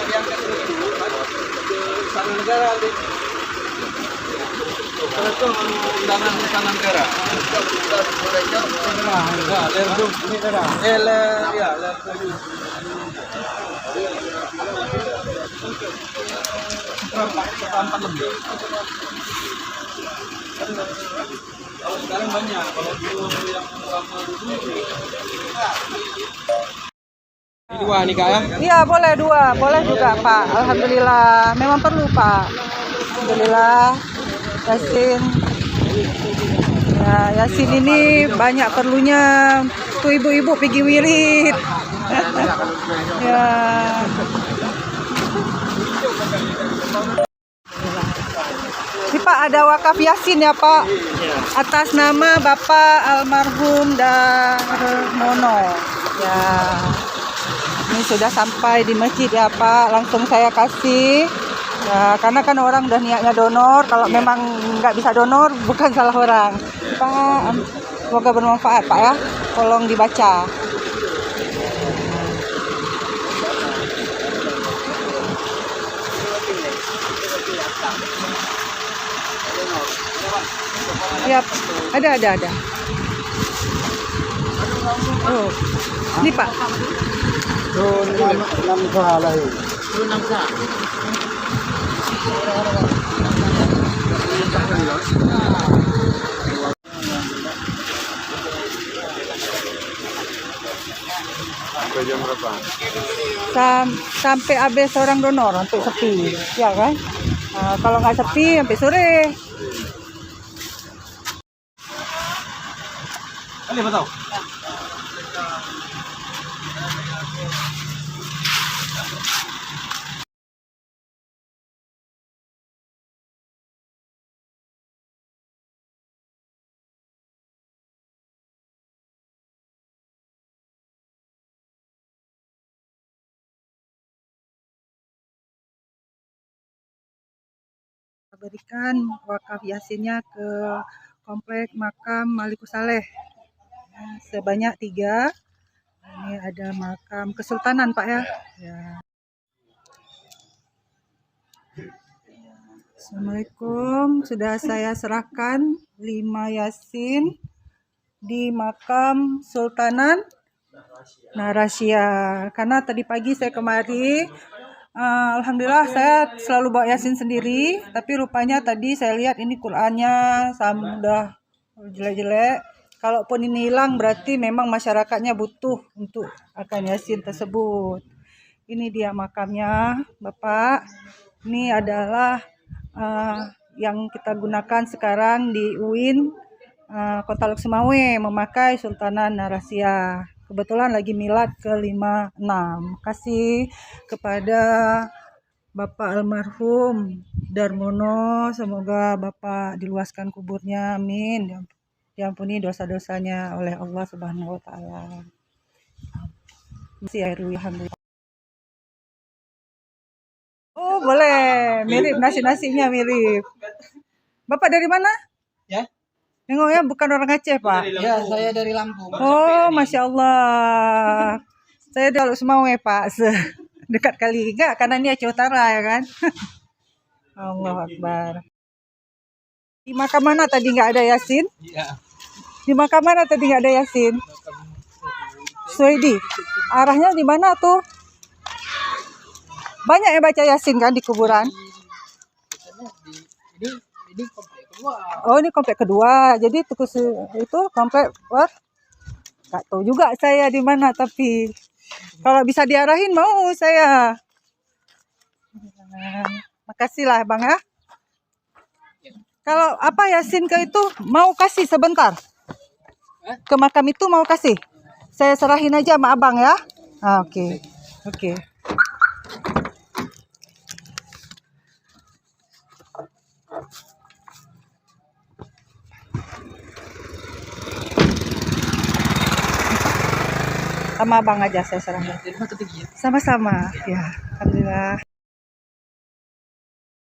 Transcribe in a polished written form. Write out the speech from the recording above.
diangkat itu ke istana negara deh. Kalau itu undangan istana negara. Enggak, lerdu ini negara. Ya, lerdu. Seperempat lebih. Kalau sekarang banyak, kalau dulu yang lama dulu dua nih Kak ya? Iya boleh dua, boleh juga Pak. Alhamdulillah, memang perlu Pak. Alhamdulillah, Yasin. Ya, Yasin ini banyak perlunya. Tuh ibu-ibu pergi wirid. Ya. Ini Pak ada wakaf Yasin ya Pak, atas nama Bapak almarhum Darmono. Ya, ini sudah sampai di masjid ya Pak, langsung saya kasih. Ya, karena kan orang udah niatnya donor, kalau memang nggak bisa donor bukan salah orang. Pak, semoga bermanfaat Pak ya, tolong dibaca. Ya, ada. Oh, ini Pak. Tuh, 6 salah ya. 6 salah. Sampai jam berapa? Sampai habis orang donor, sampai sepi, ya kan? Nah, kalau nggak sepi sampai sore. Kali apa tahu? Berikan wakaf Yasinnya ke komplek makam Malikus Saleh sebanyak 3. Ini ada makam Kesultanan Pak ya. Assalamualaikum, sudah saya serahkan 5 Yasin di makam Sultanan Narasia. Karena tadi pagi saya kemari, alhamdulillah saya selalu bawa Yasin sendiri, tapi rupanya tadi saya lihat ini Qurannya sudah jelek-jelek. Kalaupun ini hilang berarti memang masyarakatnya butuh untuk akan Yasin tersebut. Ini dia makamnya Bapak. Ini adalah yang kita gunakan sekarang di UIN Kota Lok Sumawe, memakai Sultanan Narasia. Kebetulan lagi milad ke-56. Kasih kepada Bapak almarhum Darmono, semoga Bapak diluaskan kuburnya, amin. Diampuni dosa-dosanya oleh Allah Subhanahu wa taala. Alhamdulillah. Oh, boleh. Mirip nasi-nasinya mirip. Bapak dari mana? Ya. Nengoknya bukan orang Aceh, Pak. Ya, saya dari Lampung. Oh, Masya Allah. Saya dari Sumawe, Pak. Dekat kali. Enggak, karena ini Aceh Utara, ya kan? Allahu Akbar. Di makam mana tadi nggak ada Yasin? Iya. Di makam mana tadi nggak ada Yasin? Suedi. Arahnya di mana tuh? Banyak yang baca Yasin kan di kuburan? Ini komplek kedua. Oh, ini komplek kedua. Jadi itu komplek what? Gak tahu juga saya di mana, tapi kalau bisa diarahin mau saya. Makasih lah Bang ya. Kalau apa Yasin ke itu mau kasih sebentar. Ke makam itu mau kasih. Saya serahin aja sama Abang ya. Oke. Oke. Sama Abang aja saya serahin. Sama-sama. Ya, alhamdulillah.